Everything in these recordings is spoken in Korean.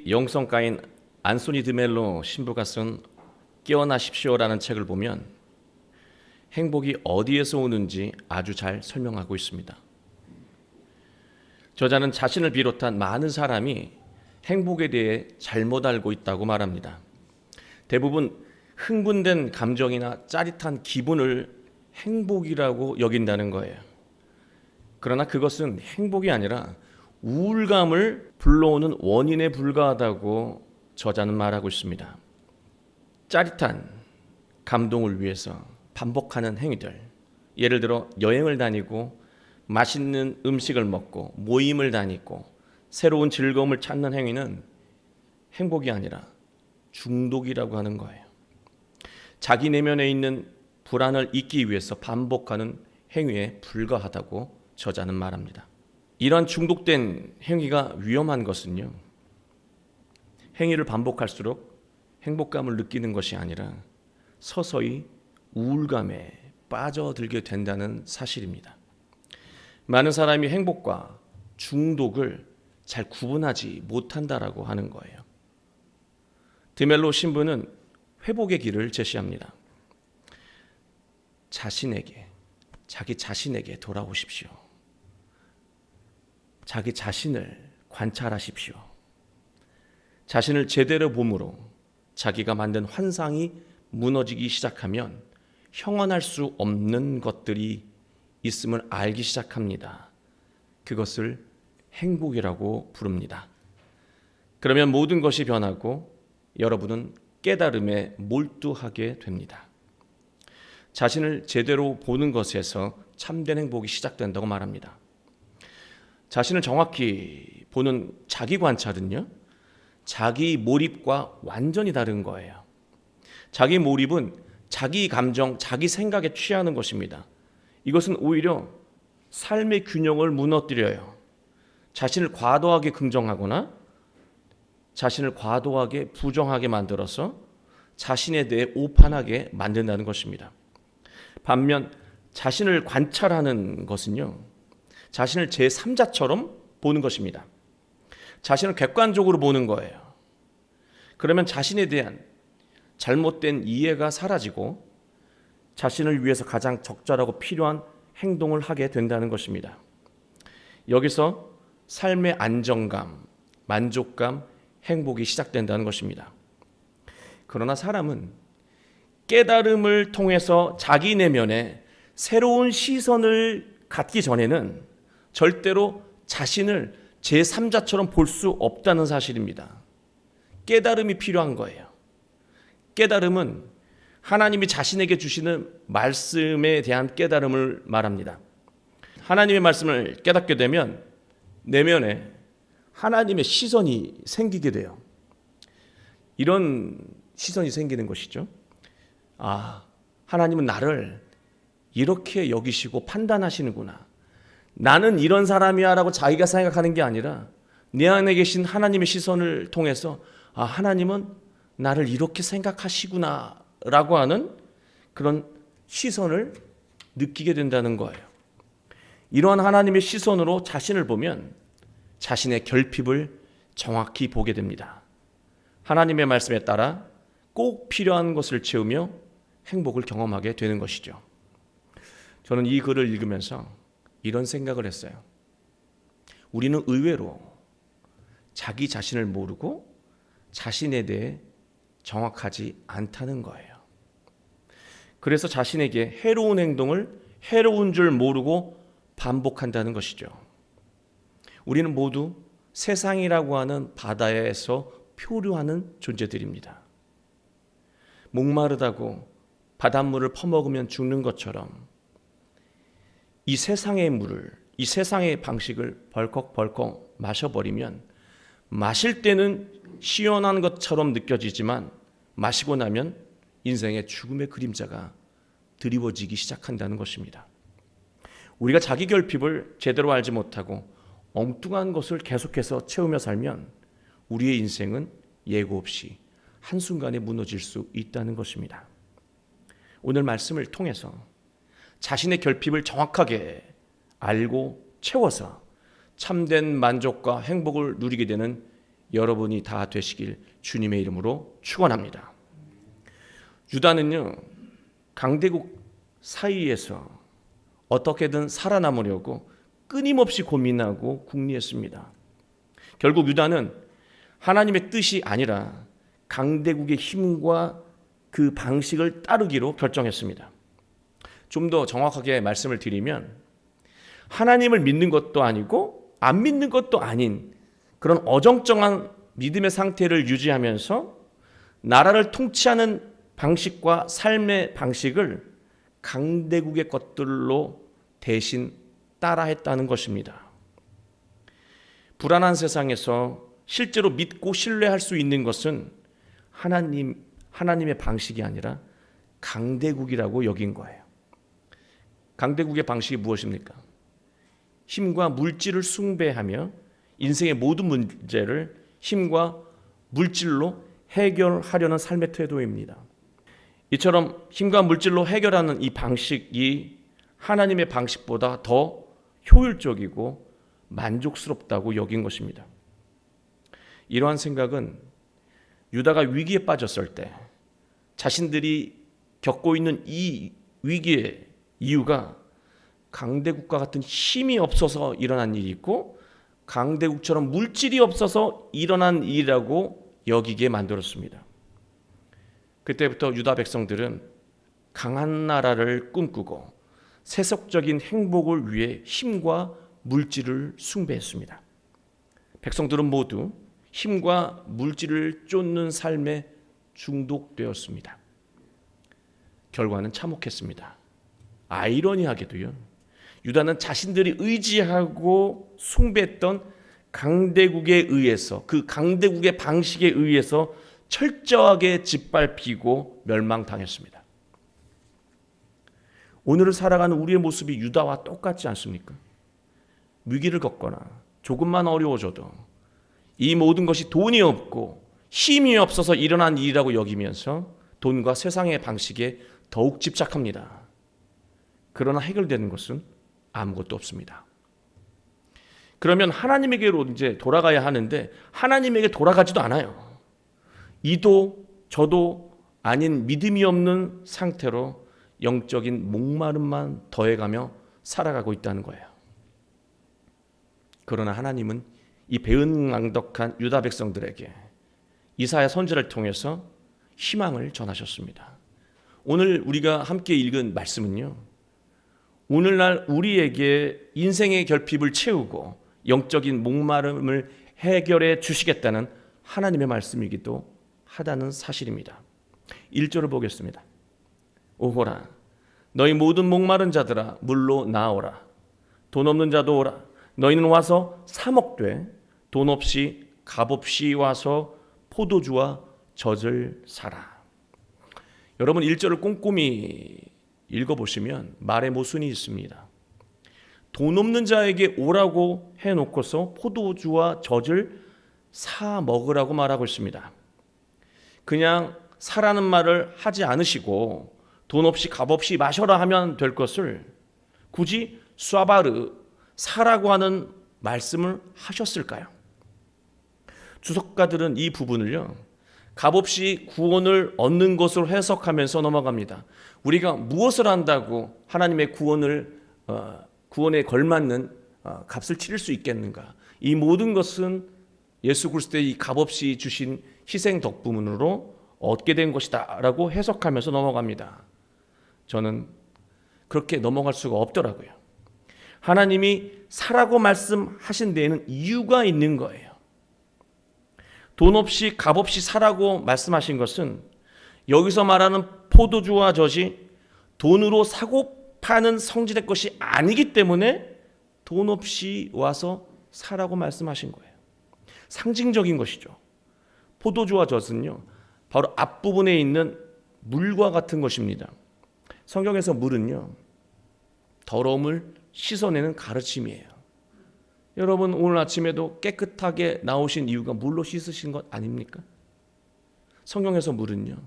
영성가인 안소니 드멜로 신부가 쓴 깨어나십시오라는 책을 보면 행복이 어디에서 오는지 아주 잘 설명하고 있습니다. 저자는 자신을 비롯한 많은 사람이 행복에 대해 잘못 알고 있다고 말합니다. 대부분 흥분된 감정이나 짜릿한 기분을 행복이라고 여긴다는 거예요. 그러나 그것은 행복이 아니라 우울감을 불러오는 원인에 불과하다고 저자는 말하고 있습니다. 짜릿한 감동을 위해서 반복하는 행위들, 예를 들어 여행을 다니고 맛있는 음식을 먹고 모임을 다니고 새로운 즐거움을 찾는 행위는 행복이 아니라 중독이라고 하는 거예요. 자기 내면에 있는 불안을 잊기 위해서 반복하는 행위에 불과하다고 저자는 말합니다. 이런 중독된 행위가 위험한 것은요, 행위를 반복할수록 행복감을 느끼는 것이 아니라 서서히 우울감에 빠져들게 된다는 사실입니다. 많은 사람이 행복과 중독을 잘 구분하지 못한다라고 하는 거예요. 드멜로 신부는 회복의 길을 제시합니다. 자기 자신에게 돌아오십시오. 자기 자신을 관찰하십시오. 자신을 제대로 봄으로 자기가 만든 환상이 무너지기 시작하면 형언할 수 없는 것들이 있음을 알기 시작합니다. 그것을 행복이라고 부릅니다. 그러면 모든 것이 변하고 여러분은 깨달음에 몰두하게 됩니다. 자신을 제대로 보는 것에서 참된 행복이 시작된다고 말합니다. 자신을 정확히 보는 자기 관찰은요, 자기 몰입과 완전히 다른 거예요. 자기 몰입은 자기 감정, 자기 생각에 취하는 것입니다. 이것은 오히려 삶의 균형을 무너뜨려요. 자신을 과도하게 긍정하거나 자신을 과도하게 부정하게 만들어서 자신에 대해 오판하게 만든다는 것입니다. 반면 자신을 관찰하는 것은요, 자신을 제3자처럼 보는 것입니다. 자신을 객관적으로 보는 거예요. 그러면 자신에 대한 잘못된 이해가 사라지고 자신을 위해서 가장 적절하고 필요한 행동을 하게 된다는 것입니다. 여기서 삶의 안정감, 만족감, 행복이 시작된다는 것입니다. 그러나 사람은 깨달음을 통해서 자기 내면에 새로운 시선을 갖기 전에는 절대로 자신을 제3자처럼 볼 수 없다는 사실입니다. 깨달음이 필요한 거예요. 깨달음은 하나님이 자신에게 주시는 말씀에 대한 깨달음을 말합니다. 하나님의 말씀을 깨닫게 되면 내면에 하나님의 시선이 생기게 돼요. 이런 시선이 생기는 것이죠. 하나님은 나를 이렇게 여기시고 판단하시는구나. 나는 이런 사람이야 라고 자기가 생각하는 게 아니라 내 안에 계신 하나님의 시선을 통해서 하나님은 나를 이렇게 생각하시구나 라고 하는 그런 시선을 느끼게 된다는 거예요. 이러한 하나님의 시선으로 자신을 보면 자신의 결핍을 정확히 보게 됩니다. 하나님의 말씀에 따라 꼭 필요한 것을 채우며 행복을 경험하게 되는 것이죠. 저는 이 글을 읽으면서 이런 생각을 했어요. 우리는 의외로 자기 자신을 모르고 자신에 대해 정확하지 않다는 거예요. 그래서 자신에게 해로운 행동을 해로운 줄 모르고 반복한다는 것이죠. 우리는 모두 세상이라고 하는 바다에서 표류하는 존재들입니다. 목마르다고 바닷물을 퍼먹으면 죽는 것처럼 이 세상의 물을, 이 세상의 방식을 벌컥벌컥 마셔버리면 마실 때는 시원한 것처럼 느껴지지만 마시고 나면 인생의 죽음의 그림자가 드리워지기 시작한다는 것입니다. 우리가 자기 결핍을 제대로 알지 못하고 엉뚱한 것을 계속해서 채우며 살면 우리의 인생은 예고 없이 한순간에 무너질 수 있다는 것입니다. 오늘 말씀을 통해서 자신의 결핍을 정확하게 알고 채워서 참된 만족과 행복을 누리게 되는 여러분이 다 되시길 주님의 이름으로 축원합니다. 유다는요, 강대국 사이에서 어떻게든 살아남으려고 끊임없이 고민하고 궁리했습니다. 결국 유다는 하나님의 뜻이 아니라 강대국의 힘과 그 방식을 따르기로 결정했습니다. 좀 더 정확하게 말씀을 드리면 하나님을 믿는 것도 아니고 안 믿는 것도 아닌 그런 어정쩡한 믿음의 상태를 유지하면서 나라를 통치하는 방식과 삶의 방식을 강대국의 것들로 대신 따라했다는 것입니다. 불안한 세상에서 실제로 믿고 신뢰할 수 있는 것은 하나님의 방식이 아니라 강대국이라고 여긴 거예요. 강대국의 방식이 무엇입니까? 힘과 물질을 숭배하며 인생의 모든 문제를 힘과 물질로 해결하려는 삶의 태도입니다. 이처럼 힘과 물질로 해결하는 이 방식이 하나님의 방식보다 더 효율적이고 만족스럽다고 여긴 것입니다. 이러한 생각은 유다가 위기에 빠졌을 때 자신들이 겪고 있는 이 위기의 이유가 강대국과 같은 힘이 없어서 일어난 일이 있고 강대국처럼 물질이 없어서 일어난 일이라고 여기게 만들었습니다. 그때부터 유다 백성들은 강한 나라를 꿈꾸고 세속적인 행복을 위해 힘과 물질을 숭배했습니다. 백성들은 모두 힘과 물질을 쫓는 삶에 중독되었습니다. 결과는 참혹했습니다. 아이러니하게도요, 유다는 자신들이 의지하고 숭배했던 강대국에 의해서, 그 강대국의 방식에 의해서 철저하게 짓밟히고 멸망당했습니다. 오늘을 살아가는 우리의 모습이 유다와 똑같지 않습니까? 위기를 겪거나 조금만 어려워져도 이 모든 것이 돈이 없고 힘이 없어서 일어난 일이라고 여기면서 돈과 세상의 방식에 더욱 집착합니다. 그러나 해결되는 것은 아무것도 없습니다. 그러면 하나님에게로 이제 돌아가야 하는데 하나님에게 돌아가지도 않아요. 이도 저도 아닌 믿음이 없는 상태로 영적인 목마름만 더해가며 살아가고 있다는 거예요. 그러나 하나님은 이 배은망덕한 유다 백성들에게 이사야 선지자를 통해서 희망을 전하셨습니다. 오늘 우리가 함께 읽은 말씀은요, 오늘날 우리에게 인생의 결핍을 채우고 영적인 목마름을 해결해 주시겠다는 하나님의 말씀이기도 하다는 사실입니다. 1절을 보겠습니다. 오호라 너희 모든 목마른 자들아 물로 나오라. 돈 없는 자도 오라. 너희는 와서 사먹되 돈 없이 값없이 와서 포도주와 젖을 사라. 여러분 1절을 꼼꼼히 읽어보시면 말의 모순이 있습니다. 돈 없는 자에게 오라고 해놓고서 포도주와 젖을 사 먹으라고 말하고 있습니다. 그냥 사라는 말을 하지 않으시고 돈 없이 값없이 마셔라 하면 될 것을 굳이 쏴바르 사라고 하는 말씀을 하셨을까요? 주석가들은 이 부분을요, 값없이 구원을 얻는 것으로 해석하면서 넘어갑니다. 우리가 무엇을 한다고 하나님의 구원에 걸맞는 값을 치를 수 있겠는가? 이 모든 것은 예수 그리스도의 이 값없이 주신 희생 덕분으로 얻게 된 것이다 라고 해석하면서 넘어갑니다. 저는 그렇게 넘어갈 수가 없더라고요. 하나님이 사라고 말씀하신 데에는 이유가 있는 거예요. 돈 없이 값없이 사라고 말씀하신 것은 여기서 말하는 포도주와 젖이 돈으로 사고 파는 성질의 것이 아니기 때문에 돈 없이 와서 사라고 말씀하신 거예요. 상징적인 것이죠. 포도주와 젖은요, 바로 앞부분에 있는 물과 같은 것입니다. 성경에서 물은요, 더러움을 씻어내는 가르침이에요. 여러분 오늘 아침에도 깨끗하게 나오신 이유가 물로 씻으신 것 아닙니까? 성경에서 물은요,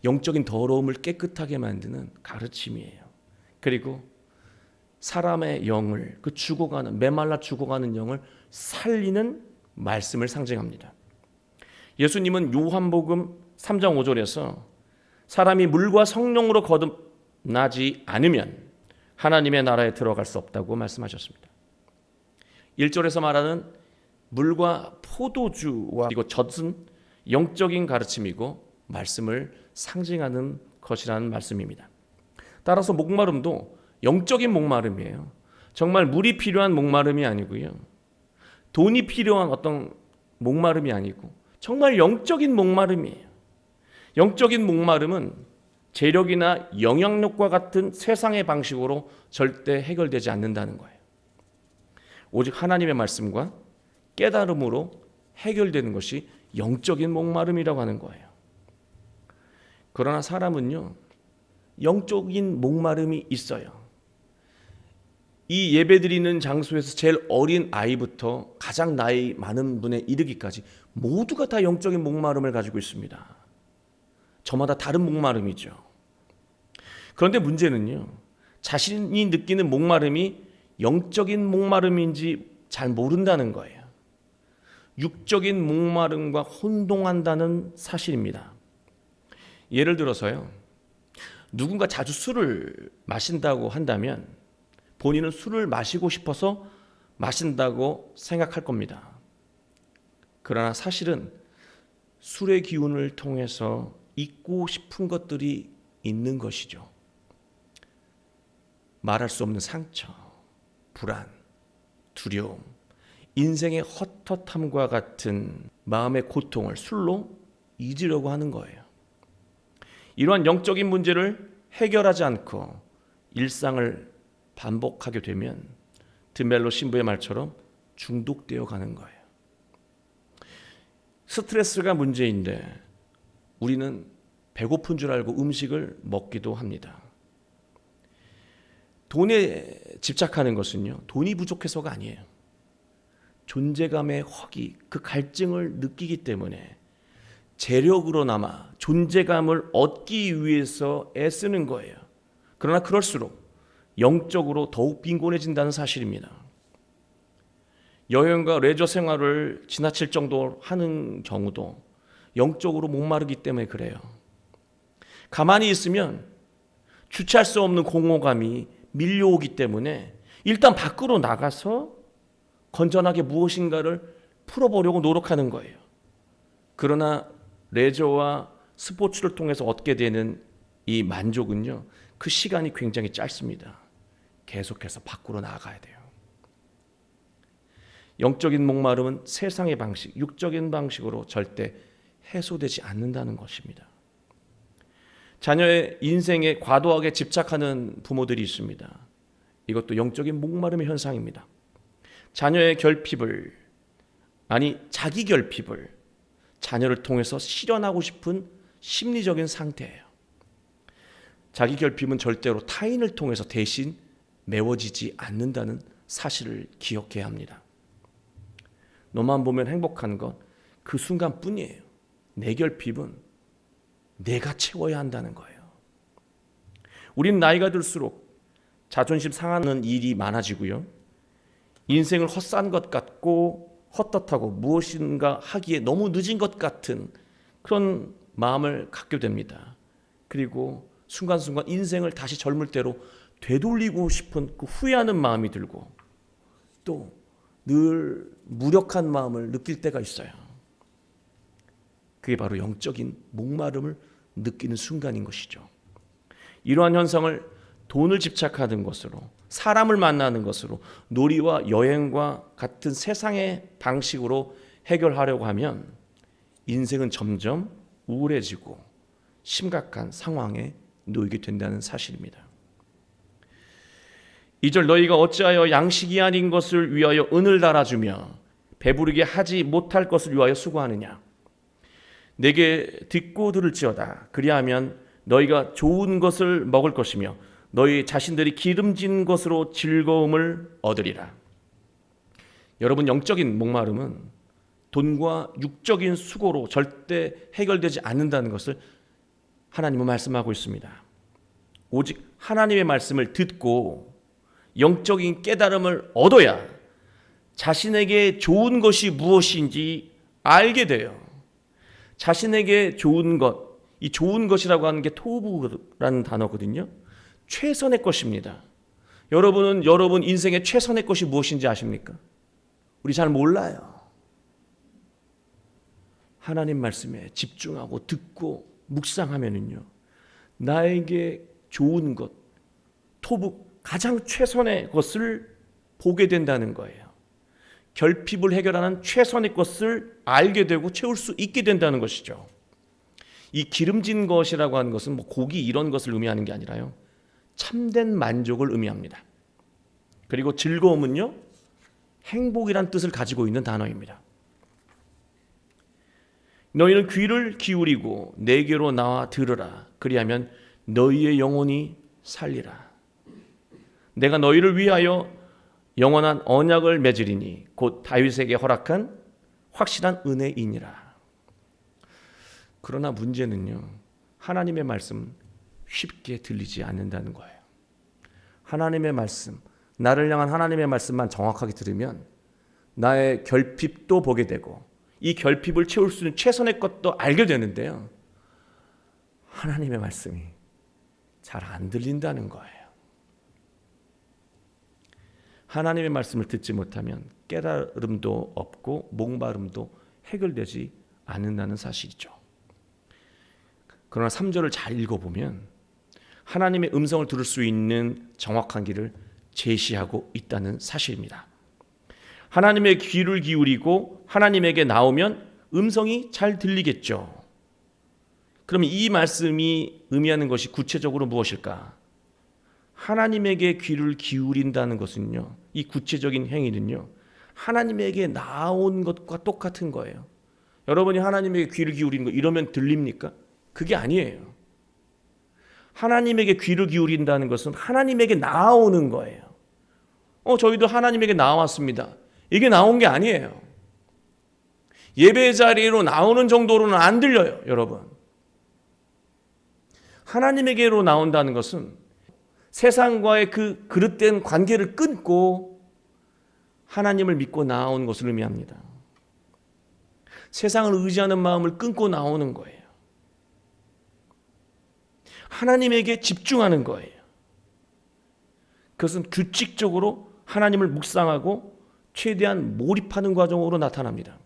영적인 더러움을 깨끗하게 만드는 가르침이에요. 그리고 사람의 영을, 그 죽어가는, 메말라 죽어가는 영을 살리는 말씀을 상징합니다. 예수님은 요한복음 3장 5절에서 사람이 물과 성령으로 거듭나지 않으면 하나님의 나라에 들어갈 수 없다고 말씀하셨습니다. 1절에서 말하는 물과 포도주와 그리고 젖은 영적인 가르침이고 말씀을 상징하는 것이라는 말씀입니다. 따라서 목마름도 영적인 목마름이에요. 정말 물이 필요한 목마름이 아니고요. 돈이 필요한 어떤 목마름이 아니고 정말 영적인 목마름이에요. 영적인 목마름은 재력이나 영향력과 같은 세상의 방식으로 절대 해결되지 않는다는 거예요. 오직 하나님의 말씀과 깨달음으로 해결되는 것이 영적인 목마름이라고 하는 거예요. 그러나 사람은요, 영적인 목마름이 있어요. 이 예배드리는 장소에서 제일 어린 아이부터 가장 나이 많은 분에 이르기까지 모두가 다 영적인 목마름을 가지고 있습니다. 저마다 다른 목마름이죠. 그런데 문제는요, 자신이 느끼는 목마름이 영적인 목마름인지 잘 모른다는 거예요. 육적인 목마름과 혼동한다는 사실입니다. 예를 들어서요, 누군가 자주 술을 마신다고 한다면 본인은 술을 마시고 싶어서 마신다고 생각할 겁니다. 그러나 사실은 술의 기운을 통해서 잊고 싶은 것들이 있는 것이죠. 말할 수 없는 상처, 불안, 두려움, 인생의 헛헛함과 같은 마음의 고통을 술로 잊으려고 하는 거예요. 이러한 영적인 문제를 해결하지 않고 일상을 반복하게 되면 드멜로 신부의 말처럼 중독되어 가는 거예요. 스트레스가 문제인데 우리는 배고픈 줄 알고 음식을 먹기도 합니다. 돈에 집착하는 것은요, 돈이 부족해서가 아니에요. 존재감의 허기, 그 갈증을 느끼기 때문에 재력으로나마 존재감을 얻기 위해서 애쓰는 거예요. 그러나 그럴수록 영적으로 더욱 빈곤해진다는 사실입니다. 여행과 레저 생활을 지나칠 정도로 하는 경우도 영적으로 목마르기 때문에 그래요. 가만히 있으면 주체할 수 없는 공허감이 밀려오기 때문에 일단 밖으로 나가서 건전하게 무엇인가를 풀어보려고 노력하는 거예요. 그러나 레저와 스포츠를 통해서 얻게 되는 이 만족은요, 그 시간이 굉장히 짧습니다. 계속해서 밖으로 나가야 돼요. 영적인 목마름은 세상의 방식, 육적인 방식으로 절대 해소되지 않는다는 것입니다. 자녀의 인생에 과도하게 집착하는 부모들이 있습니다. 이것도 영적인 목마름의 현상입니다. 자녀의 결핍을, 아니 자기 결핍을 자녀를 통해서 실현하고 싶은 심리적인 상태예요. 자기 결핍은 절대로 타인을 통해서 대신 메워지지 않는다는 사실을 기억해야 합니다. 너만 보면 행복한 건 그 순간뿐이에요. 내 결핍은 내가 채워야 한다는 거예요. 우린 나이가 들수록 자존심 상하는 일이 많아지고요. 인생을 헛산 것 같고 헛헛하고 무엇인가 하기에 너무 늦은 것 같은 그런 마음을 갖게 됩니다. 그리고 순간순간 인생을 다시 젊을 때로 되돌리고 싶은 그 후회하는 마음이 들고 또 늘 무력한 마음을 느낄 때가 있어요. 그게 바로 영적인 목마름을 느끼는 순간인 것이죠. 이러한 현상을 돈을 집착하는 것으로, 사람을 만나는 것으로, 놀이와 여행과 같은 세상의 방식으로 해결하려고 하면 인생은 점점 우울해지고 심각한 상황에 놓이게 된다는 사실입니다. 2절 너희가 어찌하여 양식이 아닌 것을 위하여 은을 달아주며 배부르게 하지 못할 것을 위하여 수고하느냐. 내게 듣고 들을지어다. 그리하면 너희가 좋은 것을 먹을 것이며 너희 자신들이 기름진 것으로 즐거움을 얻으리라. 여러분, 영적인 목마름은 돈과 육적인 수고로 절대 해결되지 않는다는 것을 하나님은 말씀하고 있습니다. 오직 하나님의 말씀을 듣고 영적인 깨달음을 얻어야 자신에게 좋은 것이 무엇인지 알게 돼요. 자신에게 좋은 것, 이 좋은 것이라고 하는 게 토부라는 단어거든요. 최선의 것입니다. 여러분은 여러분 인생의 최선의 것이 무엇인지 아십니까? 우리 잘 몰라요. 하나님 말씀에 집중하고 듣고 묵상하면은요, 나에게 좋은 것, 토부, 가장 최선의 것을 보게 된다는 거예요. 결핍을 해결하는 최선의 것을 알게 되고 채울 수 있게 된다는 것이죠. 이 기름진 것이라고 하는 것은 뭐 고기 이런 것을 의미하는 게 아니라요, 참된 만족을 의미합니다. 그리고 즐거움은요, 행복이란 뜻을 가지고 있는 단어입니다. 너희는 귀를 기울이고 내게로 나와 들으라. 그리하면 너희의 영혼이 살리라. 내가 너희를 위하여 영원한 언약을 맺으리니 곧 다윗에게 허락한 확실한 은혜이니라. 그러나 문제는요, 하나님의 말씀 쉽게 들리지 않는다는 거예요. 하나님의 말씀, 나를 향한 하나님의 말씀만 정확하게 들으면 나의 결핍도 보게 되고 이 결핍을 채울 수 있는 최선의 것도 알게 되는데요, 하나님의 말씀이 잘 안 들린다는 거예요. 하나님의 말씀을 듣지 못하면 깨달음도 없고 목마름도 해결되지 않는다는 사실이죠. 그러나 3절을 잘 읽어보면 하나님의 음성을 들을 수 있는 정확한 길을 제시하고 있다는 사실입니다. 하나님의 귀를 기울이고 하나님에게 나오면 음성이 잘 들리겠죠. 그러면 이 말씀이 의미하는 것이 구체적으로 무엇일까? 하나님에게 귀를 기울인다는 것은요, 이 구체적인 행위는요, 하나님에게 나온 것과 똑같은 거예요. 여러분이 하나님에게 귀를 기울이는 거 이러면 들립니까? 그게 아니에요. 하나님에게 귀를 기울인다는 것은 하나님에게 나오는 거예요. 저희도 하나님에게 나왔습니다. 이게 나온 게 아니에요. 예배 자리로 나오는 정도로는 안 들려요, 여러분. 하나님에게로 나온다는 것은 세상과의 그 그릇된 관계를 끊고 하나님을 믿고 나온 것을 의미합니다. 세상을 의지하는 마음을 끊고 나오는 거예요. 하나님에게 집중하는 거예요. 그것은 규칙적으로 하나님을 묵상하고 최대한 몰입하는 과정으로 나타납니다.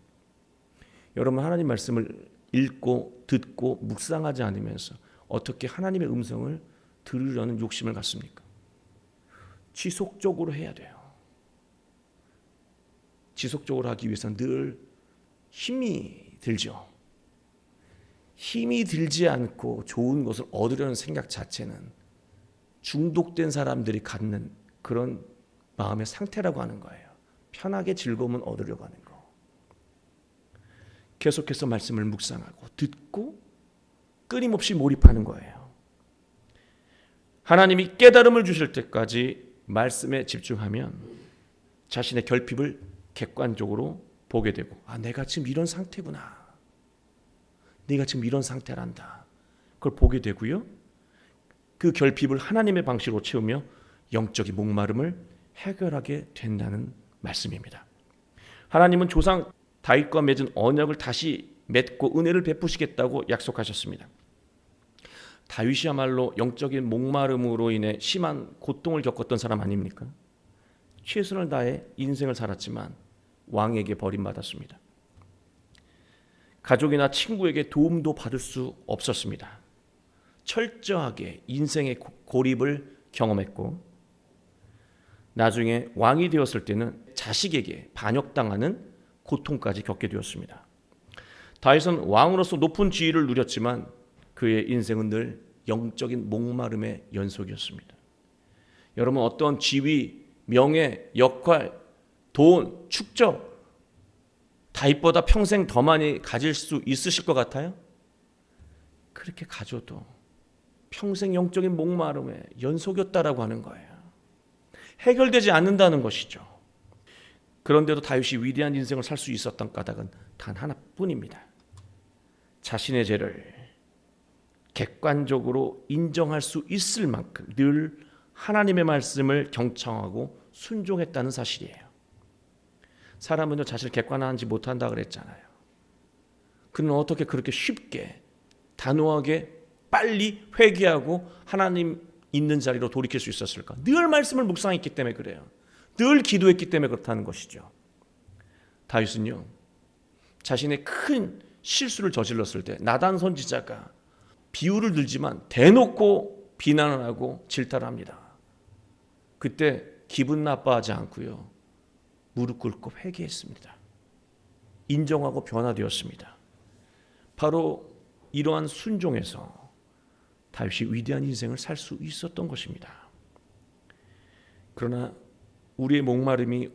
여러분, 하나님 말씀을 읽고 듣고 묵상하지 않으면서 어떻게 하나님의 음성을 들으려는 욕심을 갖습니까? 지속적으로 해야 돼요. 지속적으로 하기 위해서는 늘 힘이 들죠. 힘이 들지 않고 좋은 것을 얻으려는 생각 자체는 중독된 사람들이 갖는 그런 마음의 상태라고 하는 거예요. 편하게 즐거움을 얻으려고 하는 거. 계속해서 말씀을 묵상하고 듣고 끊임없이 몰입하는 거예요. 하나님이 깨달음을 주실 때까지 말씀에 집중하면 자신의 결핍을 객관적으로 보게 되고, 내가 지금 이런 상태구나. 네가 지금 이런 상태란다. 그걸 보게 되고요. 그 결핍을 하나님의 방식으로 채우며 영적인 목마름을 해결하게 된다는 말씀입니다. 하나님은 조상 다윗과 맺은 언약을 다시 맺고 은혜를 베푸시겠다고 약속하셨습니다. 다윗이야말로 영적인 목마름으로 인해 심한 고통을 겪었던 사람 아닙니까? 최선을 다해 인생을 살았지만 왕에게 버림받았습니다. 가족이나 친구에게 도움도 받을 수 없었습니다. 철저하게 인생의 고립을 경험했고, 나중에 왕이 되었을 때는 자식에게 반역당하는 고통까지 겪게 되었습니다. 다윗은 왕으로서 높은 지위를 누렸지만 그의 인생은 늘 영적인 목마름의 연속이었습니다. 여러분, 어떤 지위, 명예, 역할, 돈, 축적, 다윗보다 평생 더 많이 가질 수 있으실 것 같아요? 그렇게 가져도 평생 영적인 목마름의 연속이었다라고 하는 거예요. 해결되지 않는다는 것이죠. 그런데도 다윗이 위대한 인생을 살 수 있었던 까닭은 단 하나뿐입니다. 자신의 죄를 객관적으로 인정할 수 있을 만큼 늘 하나님의 말씀을 경청하고 순종했다는 사실이에요. 사람은요, 자신을 객관화하지 못한다 그랬잖아요. 그는 어떻게 그렇게 쉽게 단호하게 빨리 회개하고 하나님 있는 자리로 돌이킬 수 있었을까? 늘 말씀을 묵상했기 때문에 그래요. 늘 기도했기 때문에 그렇다는 것이죠. 다윗은요, 자신의 큰 실수를 저질렀을 때 나단 선지자가 비유를 들지만 대놓고 비난을 하고 질타를 합니다. 그때 기분 나빠하지 않고요, 무릎 꿇고 회개했습니다. 인정하고 변화되었습니다. 바로 이러한 순종에서 다윗이 위대한 인생을 살 수 있었던 것입니다. 그러나 우리의 목마름이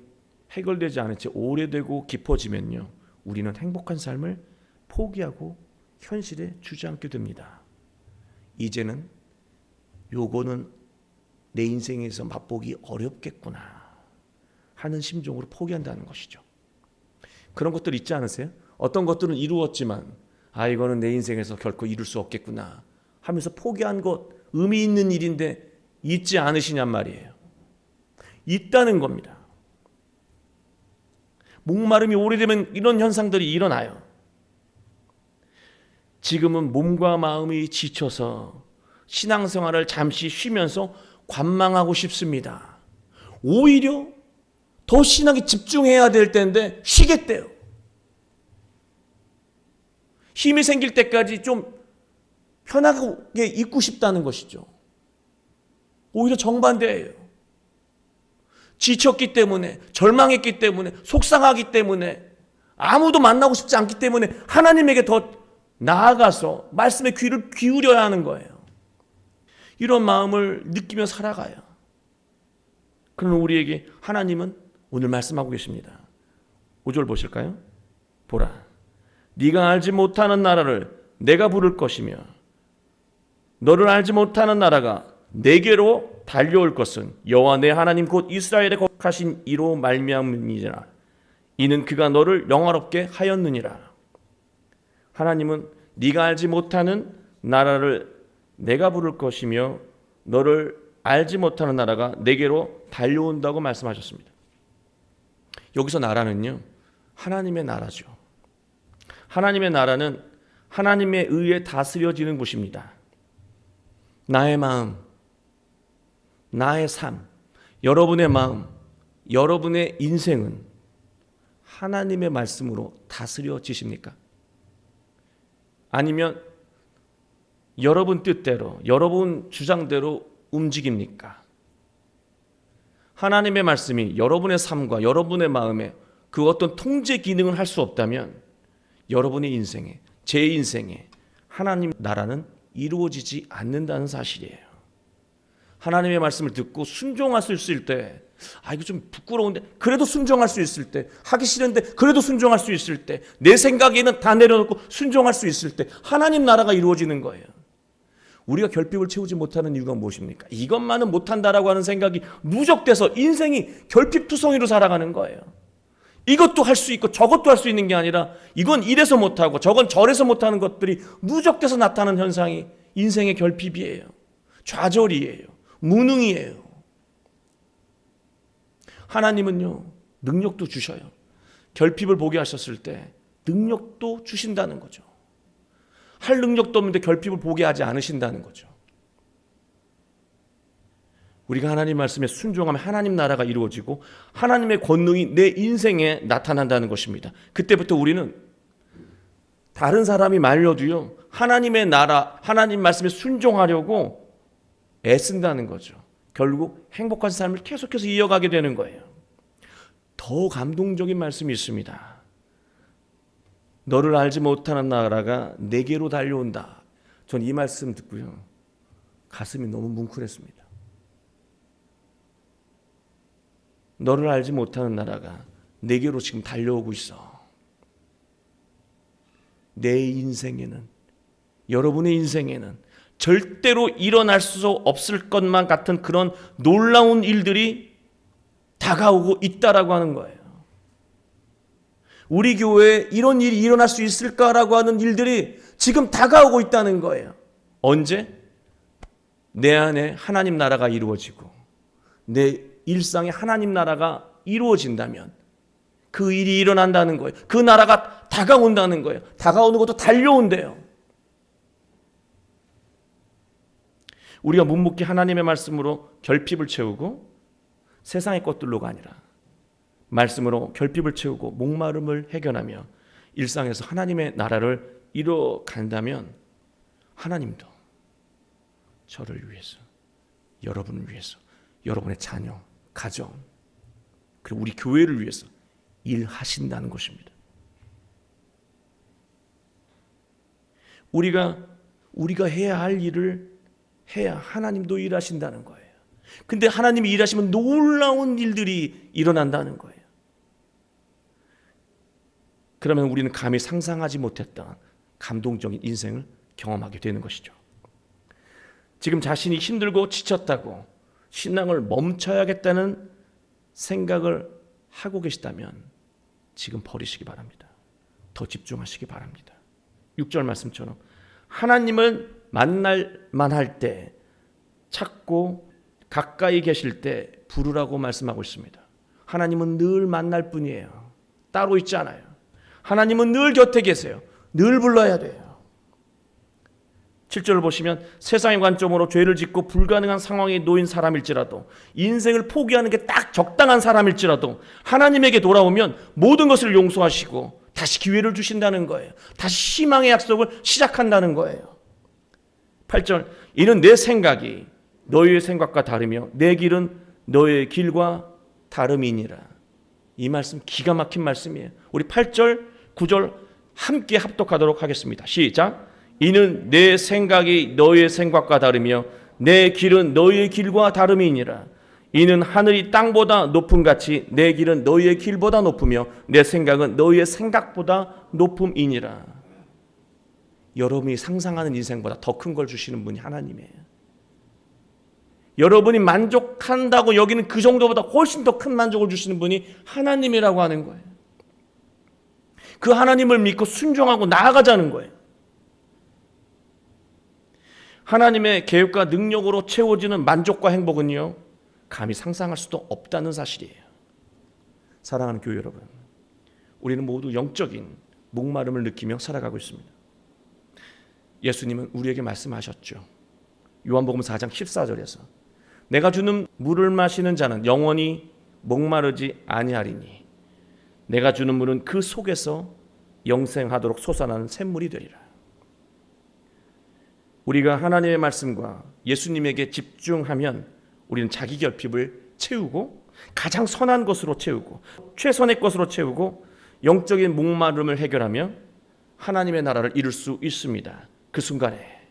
해결되지 않은 채 오래되고 깊어지면요, 우리는 행복한 삶을 포기하고 현실에 주저앉게 됩니다. 이제는 요거는 내 인생에서 맛보기 어렵겠구나 하는 심정으로 포기한다는 것이죠. 그런 것들 있지 않으세요? 어떤 것들은 이루었지만 이거는 내 인생에서 결코 이룰 수 없겠구나 하면서 포기한 것, 의미 있는 일인데 있지 않으시냔 말이에요. 있다는 겁니다. 목마름이 오래되면 이런 현상들이 일어나요. 지금은 몸과 마음이 지쳐서 신앙생활을 잠시 쉬면서 관망하고 싶습니다. 오히려 더 신앙에 집중해야 될 때인데 쉬겠대요. 힘이 생길 때까지 좀 편하게 있고 싶다는 것이죠. 오히려 정반대예요. 지쳤기 때문에, 절망했기 때문에, 속상하기 때문에, 아무도 만나고 싶지 않기 때문에 하나님에게 더 나아가서 말씀에 귀를 기울여야 하는 거예요. 이런 마음을 느끼며 살아가요. 그러나 우리에게 하나님은 오늘 말씀하고 계십니다. 5절 보실까요? 보라, 네가 알지 못하는 나라를 내가 부를 것이며 너를 알지 못하는 나라가 내게로 달려올 것은 여호와 내 하나님 곧 이스라엘의 거룩하신 이로 말미암음이니라. 이는 그가 너를 영화롭게 하였느니라. 하나님은 네가 알지 못하는 나라를 내가 부를 것이며 너를 알지 못하는 나라가 내게로 달려온다고 말씀하셨습니다. 여기서 나라는요, 하나님의 나라죠. 하나님의 나라는 하나님에 의해 다스려지는 곳입니다. 나의 마음, 나의 삶, 여러분의 마음, 여러분의 인생은 하나님의 말씀으로 다스려지십니까? 아니면 여러분 뜻대로, 여러분 주장대로 움직입니까? 하나님의 말씀이 여러분의 삶과 여러분의 마음에 그 어떤 통제 기능을 할 수 없다면 여러분의 인생에, 제 인생에 하나님 나라는 이루어지지 않는다는 사실이에요. 하나님의 말씀을 듣고 순종할 수 있을 때, 이거 좀 부끄러운데 그래도 순종할 수 있을 때, 하기 싫은데 그래도 순종할 수 있을 때, 내 생각에는 다 내려놓고 순종할 수 있을 때 하나님 나라가 이루어지는 거예요. 우리가 결핍을 채우지 못하는 이유가 무엇입니까? 이것만은 못한다라고 하는 생각이 누적돼서 인생이 결핍투성이로 살아가는 거예요. 이것도 할 수 있고 저것도 할 수 있는 게 아니라 이건 이래서 못하고 저건 저래서 못하는 것들이 누적돼서 나타나는 현상이 인생의 결핍이에요. 좌절이에요. 무능이에요. 하나님은요, 능력도 주셔요. 결핍을 보게 하셨을 때 능력도 주신다는 거죠. 할 능력도 없는데 결핍을 보게 하지 않으신다는 거죠. 우리가 하나님 말씀에 순종하면 하나님 나라가 이루어지고 하나님의 권능이 내 인생에 나타난다는 것입니다. 그때부터 우리는 다른 사람이 말려도요, 하나님의 나라, 하나님 말씀에 순종하려고 애쓴다는 거죠. 결국 행복한 삶을 계속해서 이어가게 되는 거예요. 더 감동적인 말씀이 있습니다. 너를 알지 못하는 나라가 내게로 달려온다. 전 이 말씀 듣고요, 가슴이 너무 뭉클했습니다. 너를 알지 못하는 나라가 내게로 지금 달려오고 있어. 내 인생에는, 여러분의 인생에는 절대로 일어날 수 없을 것만 같은 그런 놀라운 일들이 다가오고 있다라고 하는 거예요. 우리 교회에 이런 일이 일어날 수 있을까라고 하는 일들이 지금 다가오고 있다는 거예요. 언제? 내 안에 하나님 나라가 이루어지고 내 일상에 하나님 나라가 이루어진다면, 그 일이 일어난다는 거예요. 그 나라가 다가온다는 거예요. 다가오는 것도 달려온대요. 우리가 묵묵히 하나님의 말씀으로 결핍을 채우고 세상의 것들로가 아니라 말씀으로 결핍을 채우고 목마름을 해결하며 일상에서 하나님의 나라를 이뤄간다면 하나님도 저를 위해서, 여러분을 위해서, 여러분의 자녀, 가정, 그리고 우리 교회를 위해서 일하신다는 것입니다. 우리가 해야 할 일을 해야 하나님도 일하신다는 거예요. 근데 하나님이 일하시면 놀라운 일들이 일어난다는 거예요. 그러면 우리는 감히 상상하지 못했던 감동적인 인생을 경험하게 되는 것이죠. 지금 자신이 힘들고 지쳤다고 신앙을 멈춰야겠다는 생각을 하고 계시다면 지금 버리시기 바랍니다. 더 집중하시기 바랍니다. 6절 말씀처럼 하나님을 만날 만할 때 찾고 가까이 계실 때 부르라고 말씀하고 있습니다. 하나님은 늘 만날 뿐이에요. 따로 있지 않아요. 하나님은 늘 곁에 계세요. 늘 불러야 돼요. 7절을 보시면 세상의 관점으로 죄를 짓고 불가능한 상황에 놓인 사람일지라도 인생을 포기하는 게 딱 적당한 사람일지라도 하나님에게 돌아오면 모든 것을 용서하시고 다시 기회를 주신다는 거예요. 다시 희망의 약속을 시작한다는 거예요. 8절 이는 내 생각이 너희의 생각과 다르며 내 길은 너희의 길과 다름이니라. 이 말씀 기가 막힌 말씀이에요. 우리 8절 9절 함께 합독하도록 하겠습니다. 시작. 이는 내 생각이 너희의 생각과 다르며 내 길은 너희의 길과 다름이니라. 이는 하늘이 땅보다 높음 같이 내 길은 너희의 길보다 높으며 내 생각은 너희의 생각보다 높음이니라. 여러분이 상상하는 인생보다 더 큰 걸 주시는 분이 하나님이에요. 여러분이 만족한다고 여기는 그 정도보다 훨씬 더 큰 만족을 주시는 분이 하나님이라고 하는 거예요. 그 하나님을 믿고 순종하고 나아가자는 거예요. 하나님의 계획과 능력으로 채워지는 만족과 행복은요, 감히 상상할 수도 없다는 사실이에요. 사랑하는 교회 여러분, 우리는 모두 영적인 목마름을 느끼며 살아가고 있습니다. 예수님은 우리에게 말씀하셨죠. 요한복음 4장 14절에서 내가 주는 물을 마시는 자는 영원히 목마르지 아니하리니 내가 주는 물은 그 속에서 영생하도록 솟아나는 샘물이 되리라. 우리가 하나님의 말씀과 예수님에게 집중하면 우리는 자기 결핍을 채우고 가장 선한 것으로 채우고 최선의 것으로 채우고 영적인 목마름을 해결하며 하나님의 나라를 이룰 수 있습니다. 그 순간에,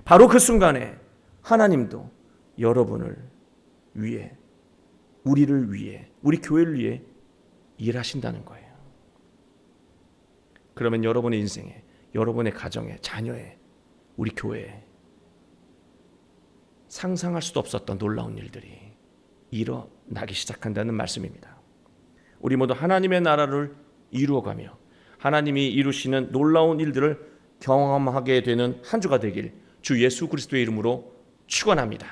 바로 그 순간에 하나님도 여러분을 위해, 우리를 위해, 우리 교회를 위해 일하신다는 거예요. 그러면 여러분의 인생에, 여러분의 가정에, 자녀에, 우리 교회에 상상할 수도 없었던 놀라운 일들이 일어나기 시작한다는 말씀입니다. 우리 모두 하나님의 나라를 이루어가며 하나님이 이루시는 놀라운 일들을 경험하게 되는 한 주가 되길 주 예수 그리스도의 이름으로 축원합니다.